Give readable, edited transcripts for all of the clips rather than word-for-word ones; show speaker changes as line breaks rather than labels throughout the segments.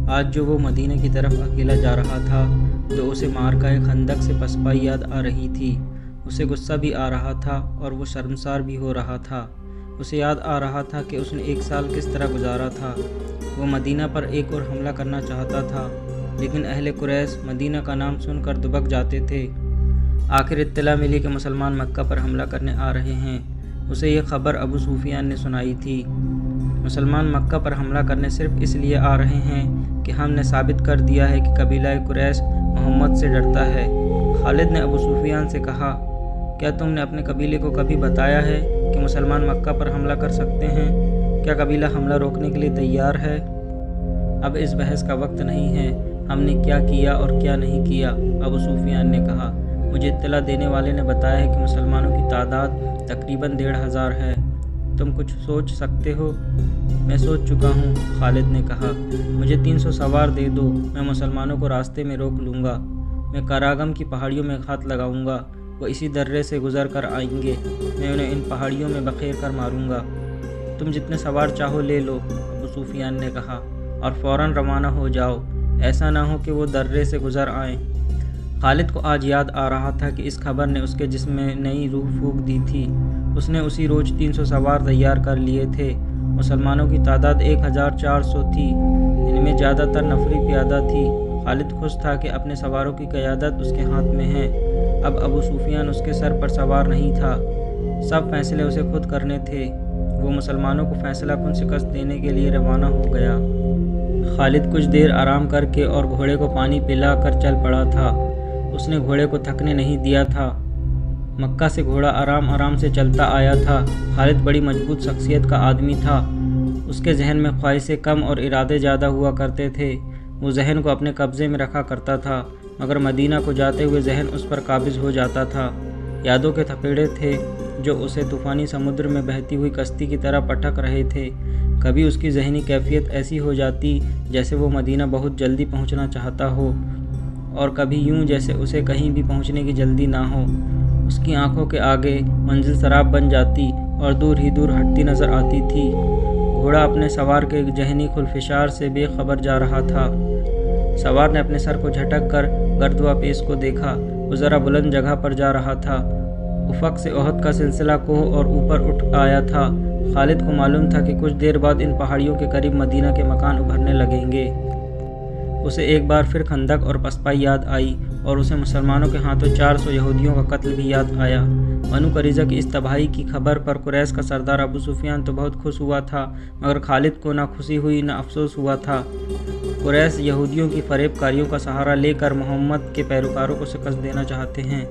آج جو وہ مدینہ کی طرف اکیلا جا رہا تھا تو اسے معرکہ خندق سے پسپائی یاد آ رہی تھی۔ اسے غصہ بھی آ رہا تھا اور وہ شرمسار بھی ہو رہا تھا۔ اسے یاد آ رہا تھا کہ اس نے 1 سال کس طرح گزارا تھا۔ وہ مدینہ پر ایک اور حملہ کرنا چاہتا تھا، لیکن اہل قریش مدینہ کا نام سن کر دبک جاتے تھے۔ آخر اطلاع ملی کہ مسلمان مکہ پر حملہ کرنے آ رہے ہیں۔ اسے یہ خبر ابو سفیان نے سنائی تھی۔ مسلمان مکہ پر حملہ کرنے صرف اس لیے آ رہے ہیں کہ ہم نے ثابت کر دیا ہے کہ قبیلہ قریش محمد سے ڈرتا ہے۔ خالد نے ابو سفیان سے کہا، کیا تم نے اپنے قبیلے کو کبھی بتایا ہے کہ مسلمان مکہ پر حملہ کر سکتے ہیں؟ کیا قبیلہ حملہ روکنے کے لیے تیار ہے؟ اب اس بحث کا وقت نہیں ہے۔ ہم نے کیا کیا اور کیا نہیں کیا؟ ابو سفیان نے کہا، مجھے اطلاع دینے والے نے بتایا ہے کہ مسلمانوں کی تعداد تقریباً 1,500 ہے۔ تم کچھ سوچ سکتے ہو؟ میں سوچ چکا ہوں، خالد نے کہا۔ مجھے 300 سوار دے دو، میں مسلمانوں کو راستے میں روک لوں گا۔ میں کراگم کی پہاڑیوں میں ہاتھ لگاؤں گا، وہ اسی درے سے گزر کر آئیں گے۔ میں انہیں ان پہاڑیوں میں بکھیر کر ماروں گا۔ تم جتنے سوار چاہو لے لو، ابو سفیان نے کہا، اور فوراً روانہ ہو جاؤ۔ ایسا نہ ہو کہ وہ درے سے گزر آئیں۔ خالد کو آج یاد آ رہا تھا کہ اس خبر نے اس کے جسم میں نئی روح پھونک دی تھی۔ اس نے اسی روز 300 سوار تیار کر لیے تھے۔ مسلمانوں کی تعداد 1,400 تھی، جن میں زیادہ تر نفری پیادہ تھی۔ خالد خوش تھا کہ اپنے سواروں کی قیادت اس کے ہاتھ میں ہے۔ اب ابو سفیان اس کے سر پر سوار نہیں تھا، سب فیصلے اسے خود کرنے تھے۔ وہ مسلمانوں کو فیصلہ کن شکست دینے کے لیے روانہ ہو گیا۔ خالد کچھ دیر آرام کر کے اور گھوڑے کو پانی پلا کر چل پڑا تھا۔ اس نے گھوڑے کو تھکنے نہیں دیا تھا۔ مکہ سے گھوڑا آرام آرام سے چلتا آیا تھا۔ خالد بڑی مضبوط شخصیت کا آدمی تھا۔ اس کے ذہن میں خواہشیں کم اور ارادے زیادہ ہوا کرتے تھے۔ وہ ذہن کو اپنے قبضے میں رکھا کرتا تھا، مگر مدینہ کو جاتے ہوئے ذہن اس پر قابض ہو جاتا تھا۔ یادوں کے تھپیڑے تھے جو اسے طوفانی سمندر میں بہتی ہوئی کشتی کی طرح پٹک رہے تھے۔ کبھی اس کی ذہنی کیفیت ایسی ہو جاتی جیسے وہ مدینہ بہت جلدی پہنچنا چاہتا ہو، اور کبھی یوں جیسے اسے کہیں بھی پہنچنے کی جلدی نہ ہو۔ اس کی آنکھوں کے آگے منزل سراب بن جاتی اور دور ہی دور ہٹتی نظر آتی تھی۔ گھوڑا اپنے سوار کے ذہنی خلفشار سے بے خبر جا رہا تھا۔ سوار نے اپنے سر کو جھٹک کر گردوا پیش کو دیکھا۔ وہ ذرا بلند جگہ پر جا رہا تھا۔ افق سے احد کا سلسلہ کوہ اور اوپر اٹھ آیا تھا۔ خالد کو معلوم تھا کہ کچھ دیر بعد ان پہاڑیوں کے قریب مدینہ کے مکان ابھرنے لگیں گے۔ اسے ایک بار پھر خندق اور پسپائی یاد آئی، اور اسے مسلمانوں کے ہاتھوں 400 یہودیوں کا قتل بھی یاد آیا۔ بنو قریظہ کی اس تباہی کی خبر پر قریش کا سردار ابو سفیان تو بہت خوش ہوا تھا، مگر خالد کو نہ خوشی ہوئی نہ افسوس ہوا تھا۔ قریش یہودیوں کی فریب کاریوں کا سہارا لے کر محمد کے پیروکاروں کو شکست دینا چاہتے ہیں۔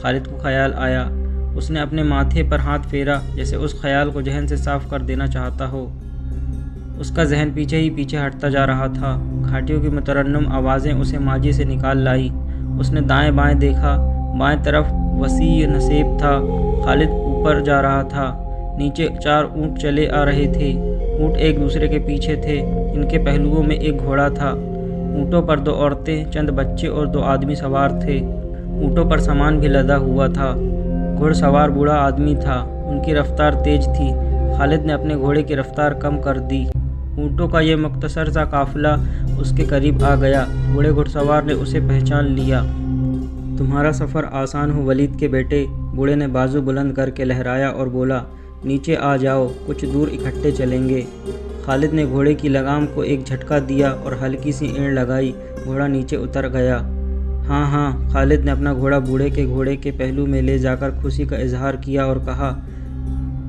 خالد کو خیال آیا۔ اس نے اپنے ماتھے پر ہاتھ پھیرا، جیسے اس خیال کو ذہن سے صاف کر دینا چاہتا ہو۔ اس کا ذہن پیچھے ہی پیچھے ہٹتا جا رہا تھا۔ گھاٹیوں کی مترنم آوازیں اسے ماضی سے نکال لائی۔ اس نے دائیں بائیں دیکھا۔ بائیں طرف وسیع نصیب تھا۔ خالد اوپر جا رہا تھا۔ نیچے 4 اونٹ چلے آ رہے تھے۔ اونٹ ایک دوسرے کے پیچھے تھے۔ ان کے پہلوؤں میں ایک گھوڑا تھا۔ اونٹوں پر 2 عورتیں، چند بچے اور 2 آدمی سوار تھے۔ اونٹوں پر سامان بھی لدا ہوا تھا۔ گھوڑ سوار بوڑھا آدمی تھا۔ ان کی رفتار تیز تھی۔ خالد نے اپنے گھوڑے کی رفتار کم کر دی۔ اونٹوں کا یہ مختصر سا قافلہ اس کے قریب آ گیا۔ بوڑھے گھڑ سوار نے اسے پہچان لیا۔ تمہارا سفر آسان ہو ولید کے بیٹے، بوڑھے نے بازو بلند کر کے لہرایا اور بولا، نیچے آ جاؤ، کچھ دور اکٹھے چلیں گے۔ خالد نے گھوڑے کی لگام کو ایک جھٹکا دیا اور ہلکی سی اینڑ لگائی۔ گھوڑا نیچے اتر گیا۔ ہاں ہاں، خالد نے اپنا گھوڑا بوڑھے کے گھوڑے کے پہلو میں لے جا کر خوشی کا اظہار کیا اور کہا،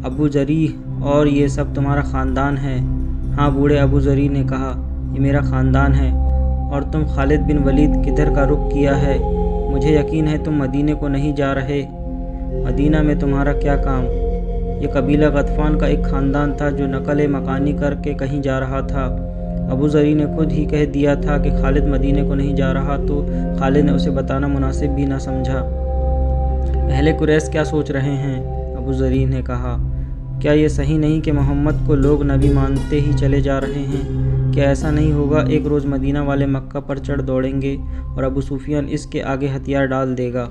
ابو ذریح اور یہ سب تمہارا خاندان ہے؟ ہاں، بوڑھے ابو ذریح نے کہا، یہ میرا خاندان ہے۔ اور تم خالد بن ولید کدھر کا رخ کیا ہے؟ مجھے یقین ہے تم مدینے کو نہیں جا رہے۔ مدینہ میں تمہارا کیا کام؟ یہ قبیلہ غطفان کا ایک خاندان تھا جو نقل مکانی کر کے کہیں جا رہا تھا۔ ابو ذریح نے خود ہی کہہ دیا تھا کہ خالد مدینے کو نہیں جا رہا، تو خالد نے اسے بتانا مناسب بھی نہ سمجھا۔ اہل قریش کیا سوچ رہے ہیں؟ ابو ذریح نے کہا، کیا یہ صحیح نہیں کہ محمد کو لوگ نبی مانتے ہی چلے جا رہے ہیں؟ کیا ایسا نہیں ہوگا ایک روز مدینہ والے مکہ پر چڑھ دوڑیں گے اور ابو سفیان اس کے آگے ہتھیار ڈال دے گا؟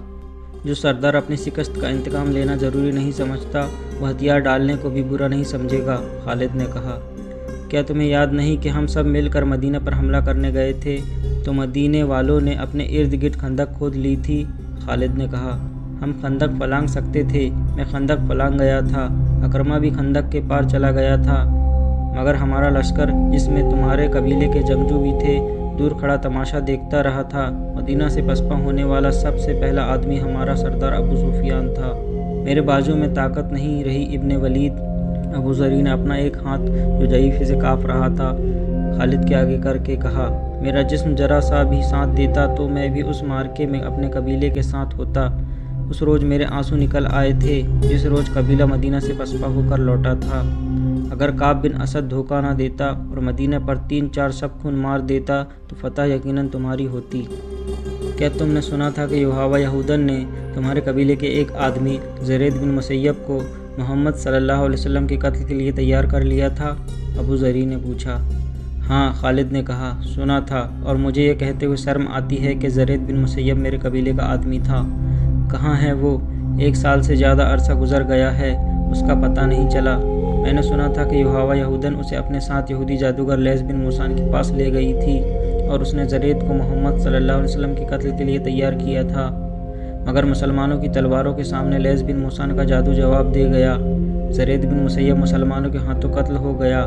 جو سردار اپنی شکست کا انتقام لینا ضروری نہیں سمجھتا، وہ ہتھیار ڈالنے کو بھی برا نہیں سمجھے گا، خالد نے کہا۔ کیا تمہیں یاد نہیں کہ ہم سب مل کر مدینہ پر حملہ کرنے گئے تھے تو مدینے والوں نے اپنے ارد گرد خندق کھود لی تھی؟ خالد نے کہا، ہم خندق پھلانگ سکتے تھے، میں خندق پھلانگ گیا تھا، اکرمہ بھی خندق کے پار چلا گیا تھا، مگر ہمارا لشکر جس میں تمہارے قبیلے کے جنگجو بھی تھے دور کھڑا تماشا دیکھتا رہا تھا۔ مدینہ سے پسپا ہونے والا سب سے پہلا آدمی ہمارا سردار ابو سفیان تھا۔ میرے بازو میں طاقت نہیں رہی ابن ولید۔ ابو ذری نے اپنا ایک ہاتھ جو ضعیفی سے کانپ رہا تھا خالد کے آگے کر کے کہا، میرا جسم ذرا سا بھی ساتھ دیتا تو میں بھی اس مارکے میں اپنے قبیلے کے ساتھ ہوتا۔ اس روز میرے آنسو نکل آئے تھے جس روز قبیلہ مدینہ سے پسپا ہو کر لوٹا تھا۔ اگر کعب بن اسد دھوکہ نہ دیتا اور مدینہ پر 3-4 شب خون مار دیتا تو فتح یقیناً تمہاری ہوتی۔ کیا تم نے سنا تھا کہ یوحوا یہودن نے تمہارے قبیلے کے ایک آدمی زرید بن مسیب کو محمد صلی اللہ علیہ وسلم کے قتل کے لیے تیار کر لیا تھا؟ ابو ذری نے پوچھا۔ ہاں، خالد نے کہا، سنا تھا، اور مجھے یہ کہتے ہوئے شرم آتی ہے کہ زرید بن مسیب میرے قبیلے کا آدمی تھا۔ کہاں ہے وہ؟ 1 سال سے زیادہ عرصہ گزر گیا ہے، اس کا پتہ نہیں چلا۔ میں نے سنا تھا کہ یوحوا یہودن اسے اپنے ساتھ یہودی جادوگر لیث بن موسان کے پاس لے گئی تھی اور اس نے زرید کو محمد صلی اللہ علیہ وسلم کے قتل کے لیے تیار کیا تھا، مگر مسلمانوں کی تلواروں کے سامنے لیث بن موسان کا جادو جواب دے گیا۔ زرید بن مسیب مسلمانوں کے ہاتھوں قتل ہو گیا۔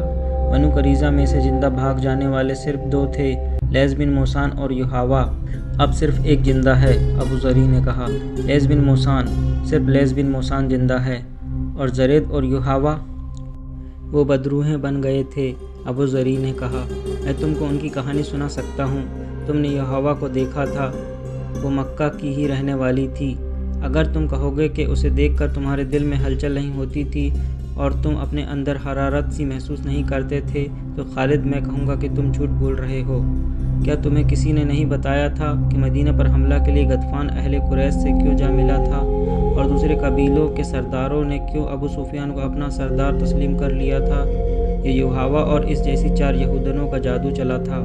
بنو قریظہ میں سے زندہ بھاگ جانے والے صرف 2 تھے، لیث بن موسان اور یوحوا۔ اب صرف ایک زندہ ہے، ابو ذری نے کہا، لیث بن موسان۔ صرف لیث بن موسان زندہ ہے، اور زرید اور یوحوا وہ بدروہیں بن گئے تھے، ابو ذری نے کہا۔ میں تم کو ان کی کہانی سنا سکتا ہوں۔ تم نے یوحوا کو دیکھا تھا، وہ مکہ کی ہی رہنے والی تھی۔ اگر تم کہو گے کہ اسے دیکھ کر تمہارے دل میں ہلچل نہیں ہوتی تھی اور تم اپنے اندر حرارت سی محسوس نہیں کرتے تھے تو خالد میں کہوں گا کہ تم جھوٹ بول رہے ہو۔ کیا تمہیں کسی نے نہیں بتایا تھا کہ مدینہ پر حملہ کے لیے غطفان اہل قریش سے کیوں جا ملا تھا اور دوسرے قبیلوں کے سرداروں نے کیوں ابو سفیان کو اپنا سردار تسلیم کر لیا تھا؟ یہ یوحوا اور اس جیسی 4 یہودنوں کا جادو چلا تھا۔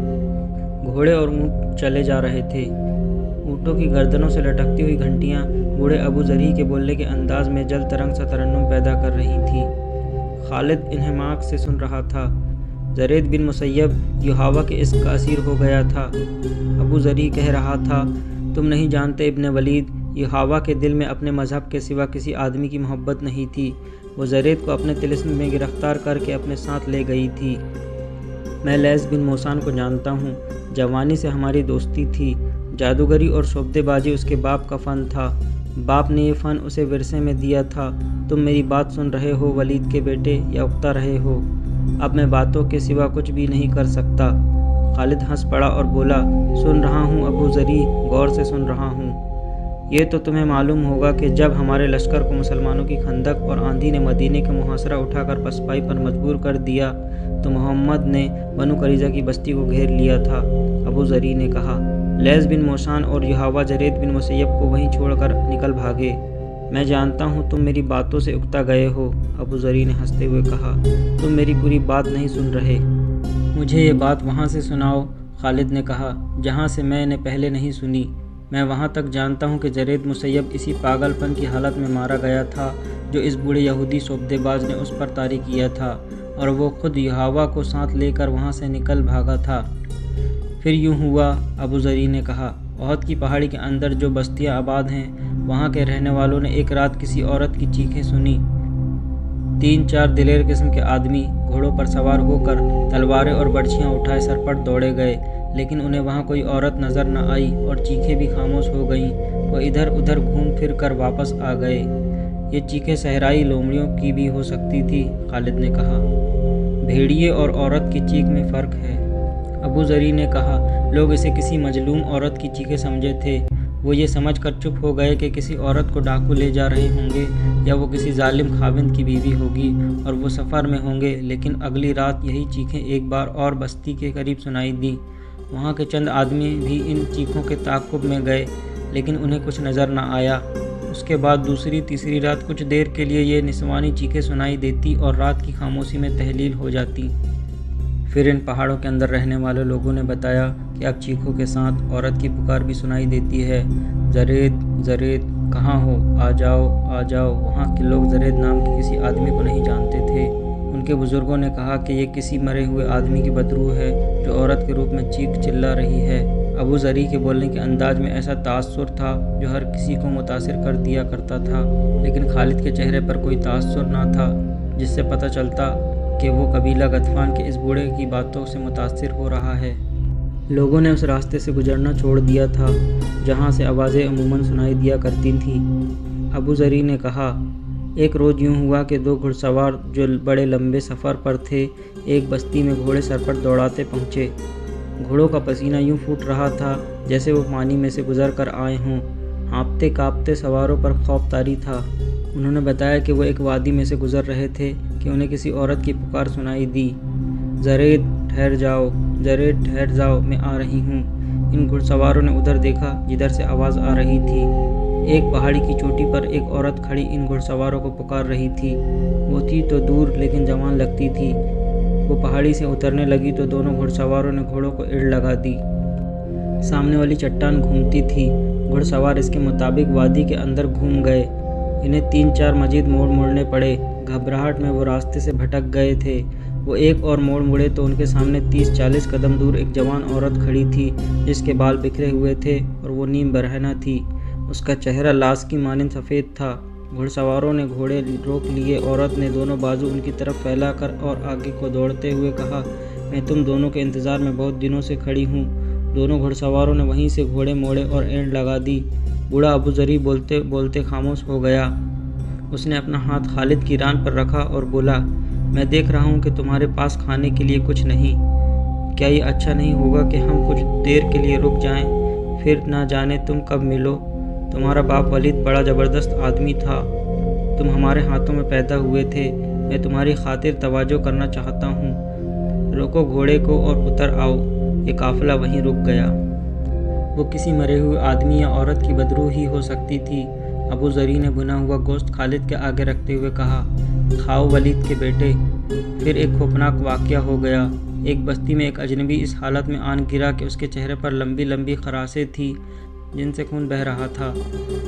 گھوڑے اور اونٹ چلے جا رہے تھے، اونٹوں کی گردنوں سے لٹکتی ہوئی گھنٹیاں بوڑھے ابو ذری کے بولنے کے انداز میں جل ترنگ سا ترنم پیدا کر رہی تھی۔ خالد انہماک سے سن رہا تھا۔ زرید بن مسیب یوحوا کے عشق کا اسیر ہو گیا تھا۔ ابو ذری کہہ رہا تھا، تم نہیں جانتے ابن ولید، یوحوا کے دل میں اپنے مذہب کے سوا کسی آدمی کی محبت نہیں تھی۔ وہ زرید کو اپنے طلسم میں گرفتار کر کے اپنے ساتھ لے گئی تھی۔ میں لیث بن موسان کو جانتا ہوں، جوانی سے ہماری دوستی تھی۔ جادوگری اور شعبدے بازی اس کے باپ کا فن تھا، باپ نے یہ فن اسے ورثے میں دیا تھا۔ تم میری بات سن رہے ہو ولید کے بیٹے، یا اکتا رہے ہو؟ اب میں باتوں کے سوا کچھ بھی نہیں کر سکتا۔ خالد ہنس پڑا اور بولا، سن رہا ہوں ابو ذری، غور سے سن رہا ہوں۔ یہ تو تمہیں معلوم ہوگا کہ جب ہمارے لشکر کو مسلمانوں کی خندق اور آندھی نے مدینے کا محاصرہ اٹھا کر پسپائی پر مجبور کر دیا تو محمد نے بنو قریظہ کی بستی کو گھیر لیا تھا، ابو ذری نے کہا۔ لیث بن موسان اور یوحوا زرید بن مسیب کو وہیں چھوڑ کر نکل بھاگے۔ میں جانتا ہوں تم میری باتوں سے اکتا گئے ہو، ابو ذری نے ہنستے ہوئے کہا، تم میری پوری بات نہیں سن رہے۔ مجھے یہ بات وہاں سے سناؤ، خالد نے کہا، جہاں سے میں نے پہلے نہیں سنی۔ میں وہاں تک جانتا ہوں کہ زرید مسیب اسی پاگل پن کی حالت میں مارا گیا تھا جو اس بوڑھے یہودی شعبدے باز نے اس پر طاری کیا تھا، اور وہ خود یوحوا کو ساتھ لے کر وہاں سے نکل بھاگا تھا۔ پھر یوں ہوا، ابو ذری نے کہا، احد کی پہاڑی کے اندر جو بستیاں آباد ہیں وہاں کے رہنے والوں نے ایک رات کسی عورت کی چیخیں سنی۔ 3-4 دلیر قسم کے آدمی گھوڑوں پر سوار ہو کر تلواریں اور برچھیاں اٹھائے سرپٹ دوڑے گئے، لیکن انہیں وہاں کوئی عورت نظر نہ آئی اور چیخیں بھی خاموش ہو گئیں۔ وہ ادھر ادھر گھوم پھر کر واپس آ گئے۔ یہ چیخیں صحرائی لومڑیوں کی بھی ہو سکتی تھی، خالد نے کہا۔ بھیڑیے اور عورت کی چیخ میں فرق ہے، ابو ذری نے کہا۔ لوگ اسے کسی مظلوم عورت کی چیخیں سمجھے تھے۔ وہ یہ سمجھ کر چپ ہو گئے کہ کسی عورت کو ڈاکو لے جا رہے ہوں گے یا وہ کسی ظالم خاوند کی بیوی ہوگی اور وہ سفر میں ہوں گے، لیکن اگلی رات یہی چیخیں ایک بار اور بستی کے قریب سنائی دیں۔ وہاں کے چند آدمی بھی ان چیخوں کے تعاقب میں گئے، لیکن انہیں کچھ نظر نہ آیا۔ اس کے بعد دوسری تیسری رات کچھ دیر کے لیے یہ نسوانی چیخیں سنائی دیتی اور رات کی خاموشی میں تحلیل ہو جاتی۔ پھر ان پہاڑوں کے اندر رہنے والے لوگوں نے بتایا کہ اب چیخوں کے ساتھ عورت کی پکار بھی سنائی دیتی ہے، زرید، زرید، کہاں ہو؟ آ جاؤ، آ جاؤ۔ وہاں کے لوگ زرید نام کے کسی آدمی کو نہیں جانتے تھے۔ ان کے بزرگوں نے کہا کہ یہ کسی مرے ہوئے آدمی کی بدروح ہے جو عورت کے روپ میں چیخ چلا رہی ہے۔ ابو ذری کے بولنے کے انداز میں ایسا تاثر تھا جو ہر کسی کو متاثر کر دیا کرتا تھا، لیکن خالد کے چہرے پر کوئی تاثر نہ تھا جس سے پتہ چلتا کہ وہ قبیلہ غطفان کے اس بوڑھے کی باتوں سے متاثر ہو رہا ہے۔ لوگوں نے اس راستے سے گزرنا چھوڑ دیا تھا جہاں سے آوازیں عموماً سنائی دیا کرتی تھیں۔ ابو ذری نے کہا، ایک روز یوں ہوا کہ دو گھڑ سوار جو بڑے لمبے سفر پر تھے ایک بستی میں گھوڑے سر پر دوڑاتے پہنچے۔ گھوڑوں کا پسینہ یوں پھوٹ رہا تھا جیسے وہ پانی میں سے گزر کر آئے ہوں۔ ہانپتے کانپتے سواروں پر خوف طاری تھا۔ انہوں نے بتایا کہ وہ ایک وادی میں سے گزر رہے تھے کہ انہیں کسی عورت کی پکار سنائی دی، زرید ٹھہر جاؤ، زرید ٹھہر جاؤ، میں آ رہی ہوں۔ ان گھڑ سواروں نے ادھر دیکھا جدھر سے آواز آ رہی تھی۔ ایک پہاڑی کی چوٹی پر ایک عورت کھڑی ان گھڑ سواروں کو پکار رہی تھی۔ وہ تھی تو دور لیکن جوان لگتی تھی۔ وہ پہاڑی سے اترنے لگی تو دونوں گھڑ سواروں نے گھوڑوں کو ایڑ لگا دی۔ سامنے والی چٹان گھومتی تھی۔ گھڑ سوار اس کے مطابق وادی کے اندر گھوم گئے۔ انہیں 3-4 مزید موڑ موڑنے پڑے۔ گھبراہٹ میں وہ راستے سے بھٹک گئے تھے۔ وہ ایک اور موڑ مڑے تو ان کے سامنے 30-40 قدم دور ایک جوان عورت کھڑی تھی جس کے بال بکھرے ہوئے تھے اور وہ نیم برہنہ تھی۔ اس کا چہرہ لاس کی مانند سفید تھا۔ گھڑ سواروں نے گھوڑے روک لیے۔ عورت نے دونوں بازو ان کی طرف پھیلا کر اور آگے کو دوڑتے ہوئے کہا، میں تم دونوں کے انتظار میں بہت دنوں سے کھڑی ہوں۔ دونوں گھڑ سواروں نے وہیں سے گھوڑے موڑے اور اینٹ لگا دی۔ بوڑھا ابو ذری بولتے بولتے خاموش ہو گیا۔ اس نے اپنا ہاتھ خالد کی ران پر رکھا اور بولا، میں دیکھ رہا ہوں کہ تمہارے پاس کھانے کے لیے کچھ نہیں۔ کیا یہ اچھا نہیں ہوگا کہ ہم کچھ دیر کے لیے رک جائیں؟ پھر نہ جانے تم کب ملو۔ تمہارا باپ ولید بڑا زبردست آدمی تھا۔ تم ہمارے ہاتھوں میں پیدا ہوئے تھے۔ میں تمہاری خاطر توجہ کرنا چاہتا ہوں۔ روکو گھوڑے کو اور اتر آؤ۔ یہ قافلہ وہیں رک گیا۔ وہ کسی مرے ہوئے آدمی یا عورت کی بدروح ہی ہو سکتی تھی۔ ابو ذری نے بنا ہوا گوشت خالد کے آگے رکھتے ہوئے کہا، کھاؤ ولید کے بیٹے۔ پھر ایک خوفناک واقعہ ہو گیا۔ ایک بستی میں ایک اجنبی اس حالت میں آن گرا کہ اس کے چہرے پر لمبی لمبی خراشیں تھیں جن سے خون بہہ رہا تھا۔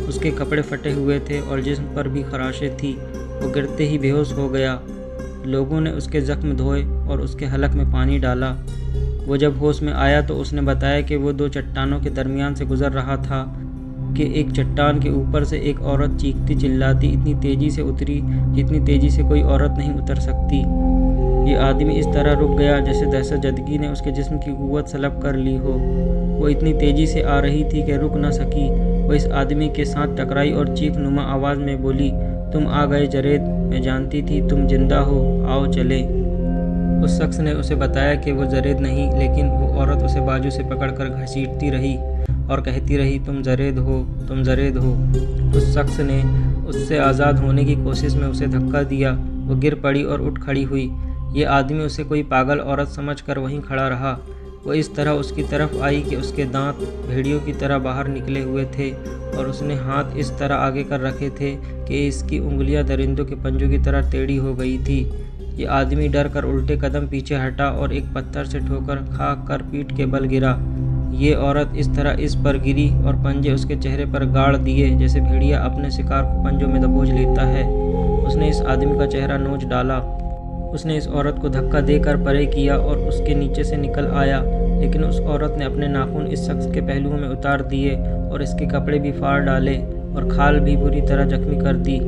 اس کے کپڑے پھٹے ہوئے تھے اور جسم پر بھی خراشیں تھیں۔ وہ گرتے ہی بے ہوش ہو گیا۔ لوگوں نے اس کے زخم دھوئے اور اس کے حلق میں پانی ڈالا۔ وہ جب ہوش میں آیا تو اس نے بتایا کہ وہ 2 چٹانوں کے درمیان سے گزر رہا تھا کہ ایک چٹان کے اوپر سے ایک عورت چیختی چلاتی اتنی تیزی سے اتری جتنی تیزی سے کوئی عورت نہیں اتر سکتی۔ یہ آدمی اس طرح رک گیا جیسے دہشت زدگی نے اس کے جسم کی قوت سلب کر لی ہو۔ وہ اتنی تیزی سے آ رہی تھی کہ رک نہ سکی۔ وہ اس آدمی کے ساتھ ٹکرائی اور چیخ نما آواز میں بولی، تم آ گئے زرید، میں جانتی تھی تم زندہ ہو، آؤ چلیں۔ اس شخص نے اسے بتایا کہ وہ زرید نہیں، لیکن وہ عورت اسے بازو سے پکڑ کر گھسیٹتی رہی اور کہتی رہی، تم زرید ہو، تم زرید ہو۔ اس شخص نے اس سے آزاد ہونے کی کوشش میں اسے دھکا دیا۔ وہ گر پڑی اور اٹھ کھڑی ہوئی۔ یہ آدمی اسے کوئی پاگل عورت سمجھ کر وہیں کھڑا رہا۔ وہ اس طرح اس کی طرف آئی کہ اس کے دانت بھیڑیوں کی طرح باہر نکلے ہوئے تھے اور اس نے ہاتھ اس طرح آگے کر رکھے تھے کہ اس کی انگلیاں درندوں کے پنجوں کی طرح ٹیڑھی ہو گئی تھی۔ یہ آدمی ڈر کر الٹے قدم پیچھے ہٹا اور ایک پتھر سے ٹھوکر کھا کر پیٹھ کے بل گرا۔ یہ عورت اس طرح اس پر گری اور پنجے اس کے چہرے پر گاڑ دیے جیسے بھیڑیا اپنے شکار کو پنجوں میں دبوچ لیتا ہے۔ اس نے اس آدمی کا چہرہ نوچ ڈالا۔ اس نے اس عورت کو دھکا دے کر پرے کیا اور اس کے نیچے سے نکل آیا، لیکن اس عورت نے اپنے ناخن اس شخص کے پہلوؤں میں اتار دیے اور اس کے کپڑے بھی پھاڑ ڈالے اور کھال بھی بری طرح زخمی کر دی۔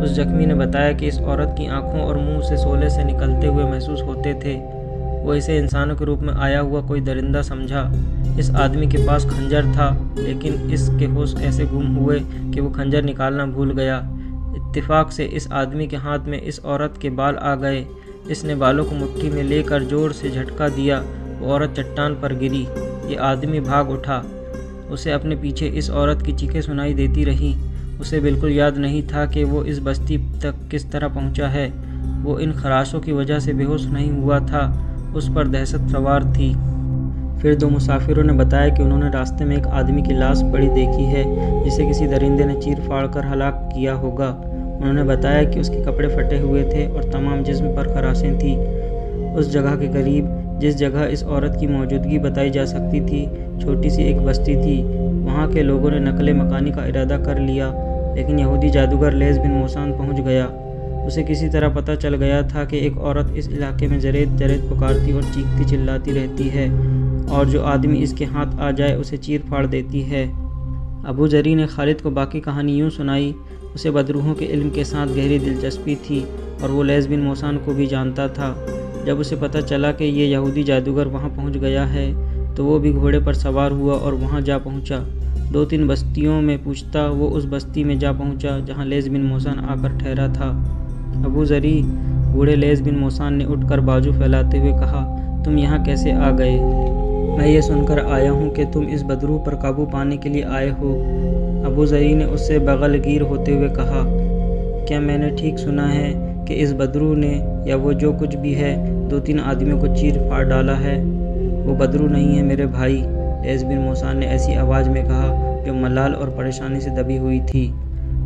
اس زخمی نے بتایا کہ اس عورت کی آنکھوں اور منہ سے شعلے سے نکلتے ہوئے محسوس ہوتے تھے۔ وہ اسے انسانوں کے روپ میں آیا ہوا کوئی درندہ سمجھا۔ اس آدمی کے پاس خنجر تھا، لیکن اس کے ہوش ایسے گم ہوئے کہ وہ خنجر نکالنا بھول گیا۔ اتفاق سے اس آدمی کے ہاتھ میں اس عورت کے بال آ گئے۔ اس نے بالوں کو مٹھی میں لے کر زور سے جھٹکا دیا۔ وہ عورت چٹان پر گری۔ یہ آدمی بھاگ اٹھا۔ اسے اپنے پیچھے اس عورت کی چیخیں سنائی دیتی رہیں۔ اسے بالکل یاد نہیں تھا کہ وہ اس بستی تک کس طرح پہنچا ہے۔ وہ ان خراشوں کی وجہ سے بے ہوش نہیں ہوا تھا۔ اس پر دہشت سوار تھی۔ پھر 2 مسافروں نے بتایا کہ انہوں نے راستے میں ایک آدمی کی لاش پڑی دیکھی ہے جسے کسی درندے نے چیر پھاڑ کر ہلاک کیا ہوگا۔ انہوں نے بتایا کہ اس کے کپڑے پھٹے ہوئے تھے اور تمام جسم پر خراشیں تھیں۔ اس جگہ کے قریب جس جگہ اس عورت کی موجودگی بتائی جا سکتی تھی چھوٹی سی ایک بستی تھی۔ وہاں کے لوگوں نے نقل مکانی کا ارادہ کر لیا، لیکن یہودی جادوگر لیث بن موسان پہنچ گیا۔ اسے کسی طرح پتہ چل گیا تھا کہ ایک عورت اس علاقے میں جریت جریت پکارتی اور چیختی چلاتی رہتی ہے، اور جو آدمی اس کے ہاتھ آ جائے اسے چیر پھاڑ دیتی ہے۔ ابو ذری نے خالد کو باقی کہانی یوں سنائی۔ اسے بدروحوں کے علم کے ساتھ گہری دلچسپی تھی اور وہ لیث بن موسان کو بھی جانتا تھا۔ جب اسے پتہ چلا کہ یہ یہودی جادوگر وہاں پہنچ گیا ہے تو وہ بھی گھوڑے پر سوار ہوا اور وہاں جا پہنچا۔ 2-3 بستیوں میں پوچھتا وہ اس بستی میں جا پہنچا جہاں لیث بن موسان آ کر ٹھہرا تھا۔ ابو ذری، بوڑھے لیث بن موسان نے اٹھ کر بازو پھیلاتے ہوئے کہا، تم یہاں کیسے آ گئے؟ میں یہ سن کر آیا ہوں کہ تم اس بدروح پر قابو پانے کے لیے آئے ہو۔ ابو ذری نے اس سے بغل گیر ہوتے ہوئے کہا، کیا میں نے ٹھیک سنا ہے کہ اس بدروح نے یا وہ جو کچھ بھی ہے 2-3 آدمیوں کو چیر پھاڑ ڈالا ہے؟ وہ بدروح نہیں ہے میرے بھائی، لیث بن موسان نے ایسی آواز میں کہا جو ملال اور پریشانی سے دبی ہوئی تھی۔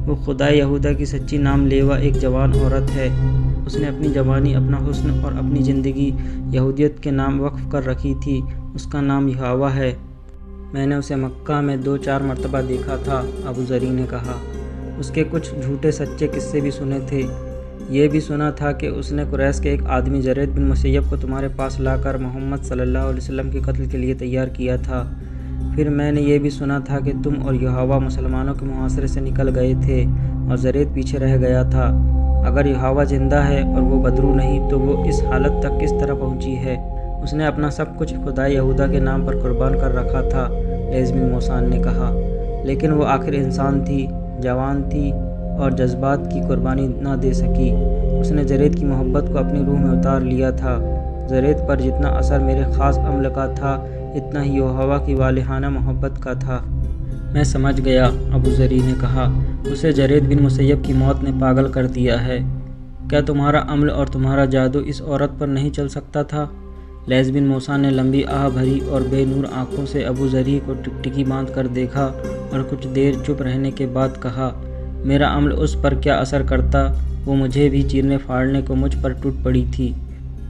وہ خدائے یہودا کی سچی نام لیوا ایک جوان عورت ہے۔ اس نے اپنی جوانی، اپنا حسن اور اپنی زندگی یہودیت کے نام وقف کر رکھی تھی۔ اس کا نام یہوہ ہے۔ میں نے اسے مکہ میں 2-4 مرتبہ دیکھا تھا، ابو ذری نے کہا۔ اس کے کچھ جھوٹے سچے قصے بھی سنے تھے۔ یہ بھی سنا تھا کہ اس نے قریش کے ایک آدمی جرید بن مسیب کو تمہارے پاس لا کر محمد صلی اللہ علیہ وسلم کے قتل کے لیے تیار کیا تھا۔ پھر میں نے یہ بھی سنا تھا کہ تم اور یہوہ مسلمانوں کے محاصرے سے نکل گئے تھے اور زرید پیچھے رہ گیا تھا۔ اگر یہوہ زندہ ہے اور وہ بدروح نہیں تو وہ اس حالت تک کس طرح پہنچی ہے؟ اس نے اپنا سب کچھ خدائے یہودا کے نام پر قربان کر رکھا تھا، لیث بن موسان نے کہا، لیکن وہ آخر انسان تھی، جوان تھی اور جذبات کی قربانی نہ دے سکی۔ اس نے زرید کی محبت کو اپنی روح میں اتار لیا تھا۔ زرید پر جتنا اثر میرے خاص عمل کا تھا اتنا ہی یہوہ کی والہانہ محبت کا تھا۔ میں سمجھ گیا، ابو ذری نے کہا، اسے جرید بن مسیب کی موت نے پاگل کر دیا ہے۔ کیا تمہارا عمل اور تمہارا جادو اس عورت پر نہیں چل سکتا تھا؟ لیث بن موسان نے لمبی آہ بھری اور بے نور آنکھوں سے ابو ذری کو ٹکٹکی باندھ کر دیکھا اور کچھ دیر چپ رہنے کے بعد کہا، میرا عمل اس پر کیا اثر کرتا؟ وہ مجھے بھی چیرنے پھاڑنے کو مجھ پر ٹوٹ پڑی تھی۔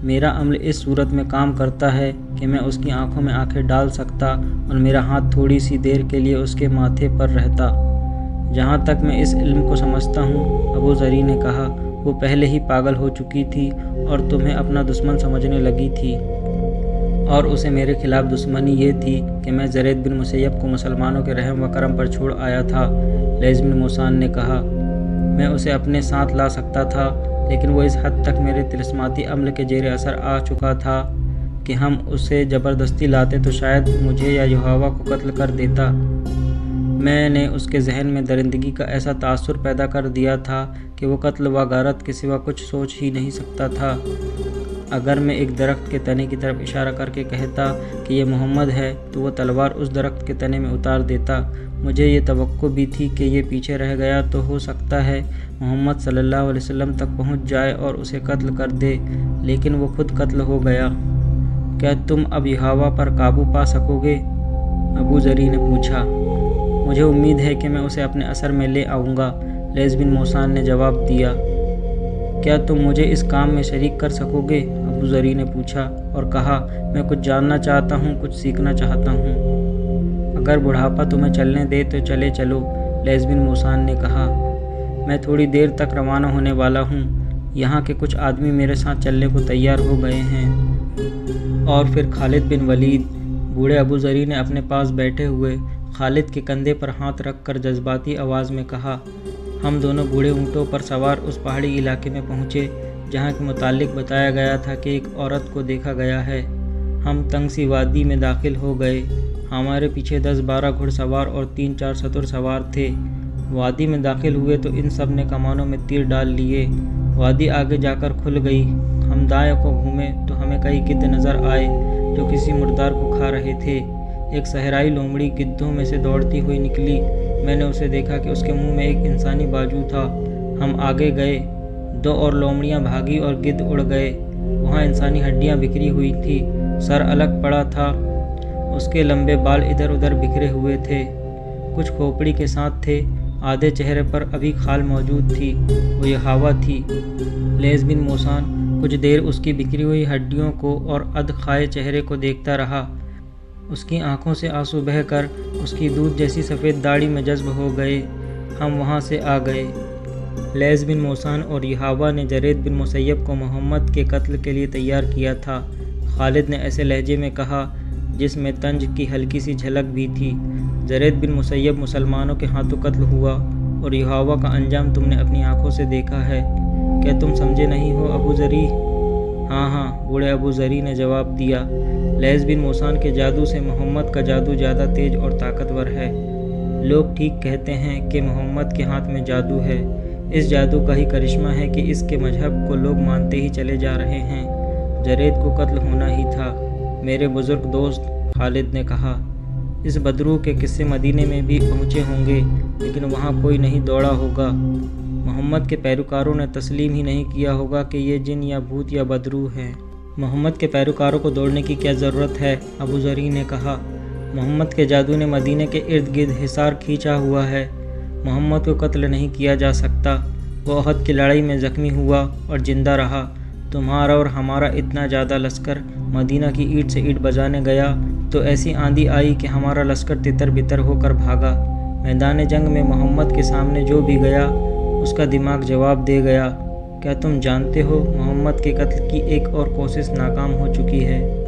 میرا عمل اس صورت میں کام کرتا ہے کہ میں اس کی آنکھوں میں آنکھیں ڈال سکتا اور میرا ہاتھ تھوڑی سی دیر کے لیے اس کے ماتھے پر رہتا۔ جہاں تک میں اس علم کو سمجھتا ہوں، ابو ذری نے کہا، وہ پہلے ہی پاگل ہو چکی تھی اور تمہیں اپنا دشمن سمجھنے لگی تھی، اور اسے میرے خلاف دشمنی یہ تھی کہ میں زرید بن مسیب کو مسلمانوں کے رحم و کرم پر چھوڑ آیا تھا۔ لیث بن موسان نے کہا، میں اسے اپنے ساتھ لا سکتا تھا، لیکن وہ اس حد تک میرے طلسماتی عمل کے زیر اثر آ چکا تھا کہ ہم اسے زبردستی لاتے تو شاید مجھے یا یہوہ کو قتل کر دیتا۔ میں نے اس کے ذہن میں درندگی کا ایسا تاثر پیدا کر دیا تھا کہ وہ قتل و غارت کے سوا کچھ سوچ ہی نہیں سکتا تھا۔ اگر میں ایک درخت کے تنے کی طرف اشارہ کر کے کہتا کہ یہ محمد ہے تو وہ تلوار اس درخت کے تنے میں اتار دیتا۔ مجھے یہ توقع بھی تھی کہ یہ پیچھے رہ گیا تو ہو سکتا ہے محمد صلی اللہ علیہ وسلم تک پہنچ جائے اور اسے قتل کر دے، لیکن وہ خود قتل ہو گیا۔ کیا تم اب یہوہ پر قابو پا سکو گے؟ ابو ذری نے پوچھا۔ مجھے امید ہے کہ میں اسے اپنے اثر میں لے آؤں گا، لیث بن موسان نے جواب دیا۔ کیا تم مجھے اس کام میں شریک کر سکو گے؟ ابو ذری نے پوچھا اور کہا، میں کچھ جاننا چاہتا ہوں، کچھ سیکھنا چاہتا ہوں۔ اگر بڑھاپا تمہیں چلنے دے تو چلے چلو، لیث بن موسان نے کہا۔ میں تھوڑی دیر تک روانہ ہونے والا ہوں، یہاں کے کچھ آدمی میرے ساتھ چلنے کو تیار ہو گئے ہیں۔ اور پھر خالد بن ولید، بوڑھے ابو ذری نے اپنے پاس بیٹھے ہوئے خالد کے کندھے پر ہاتھ رکھ کر جذباتی آواز میں کہا، ہم دونوں بوڑھے اونٹوں پر سوار اس پہاڑی علاقے میں پہنچے جہاں کے متعلق بتایا گیا تھا کہ ایک عورت کو دیکھا گیا ہے۔ ہم تنگ سی وادی میں داخل ہو گئے۔ ہمارے پیچھے 10-12 گھڑ سوار اور 3-4 ستر سوار تھے۔ وادی میں داخل ہوئے تو ان سب نے کمانوں میں تیر ڈال لیے۔ وادی آگے جا کر کھل گئی۔ ہم دائیں کو گھومے تو ہمیں کئی گدھ نظر آئے جو کسی مردار کو کھا رہے تھے۔ ایک صحرائی لومڑی گدھوں میں سے دوڑتی ہوئی نکلی۔ میں نے اسے دیکھا کہ اس کے منہ میں ایک انسانی بازو تھا۔ ہم آگے گئے، 2 اور لومڑیاں بھاگی اور گدھ اڑ گئے۔ وہاں انسانی ہڈیاں بکھری ہوئی تھی، سر الگ پڑا تھا، اس کے لمبے بال ادھر ادھر بکھرے ہوئے تھے، کچھ کھوپڑی کے ساتھ تھے، آدھے چہرے پر ابھی کھال موجود تھی۔ وہ یہوہ تھی۔ لیث بن موسان کچھ دیر اس کی بکھری ہوئی ہڈیوں کو اور ادخائے چہرے کو دیکھتا رہا۔ اس کی آنکھوں سے آنسو بہہ کر اس کی دودھ جیسی سفید داڑھی میں جذب ہو گئے۔ ہم وہاں سے آ گئے۔ لیث بن موسان اور یحاوہ نے جرید بن مسیب کو محمد کے قتل کے لیے تیار کیا تھا۔ خالد نے ایسے لہجے میں کہا جس میں طنز کی ہلکی سی جھلک بھی تھی۔ جرید بن مسیب مسلمانوں کے ہاتھوں قتل ہوا اور یحاوہ کا انجام تم نے اپنی آنکھوں سے دیکھا ہے۔ کیا تم سمجھے نہیں ہو ابو ذری؟ ہاں ہاں، بوڑھے ابو ذری نے جواب دیا۔ لیث بن موسان کے جادو سے محمد کا جادو زیادہ تیز اور طاقتور ہے۔ لوگ ٹھیک کہتے ہیں کہ محمد کے ہاتھ میں جادو ہے۔ اس جادو کا ہی کرشمہ ہے کہ اس کے مذہب کو لوگ مانتے ہی چلے جا رہے ہیں۔ جرید کو قتل ہونا ہی تھا میرے بزرگ دوست، خالد نے کہا۔ اس بدروح کے قصے مدینے میں بھی پہنچے ہوں گے، لیکن وہاں کوئی نہیں دوڑا ہوگا۔ محمد کے پیروکاروں نے تسلیم ہی نہیں کیا ہوگا کہ یہ جن یا بھوت یا بدروح ہیں۔ محمد کے پیروکاروں کو دوڑنے کی کیا ضرورت ہے؟ ابو ذری نے کہا۔ محمد کے جادو نے مدینے کے ارد گرد حصار کھینچا ہوا ہے۔ محمد کو قتل نہیں کیا جا سکتا۔ وہ احد کی لڑائی میں زخمی ہوا اور زندہ رہا۔ تمہارا اور ہمارا اتنا زیادہ لشکر مدینہ کی اینٹ سے اینٹ بجانے گیا تو ایسی آندھی آئی کہ ہمارا لشکر تتر بتر ہو کر بھاگا۔ میدان جنگ میں محمد کے سامنے جو بھی گیا اس کا دماغ جواب دے گیا۔ کیا تم جانتے ہو محمد کے قتل کی ایک اور کوشش ناکام ہو چکی ہے؟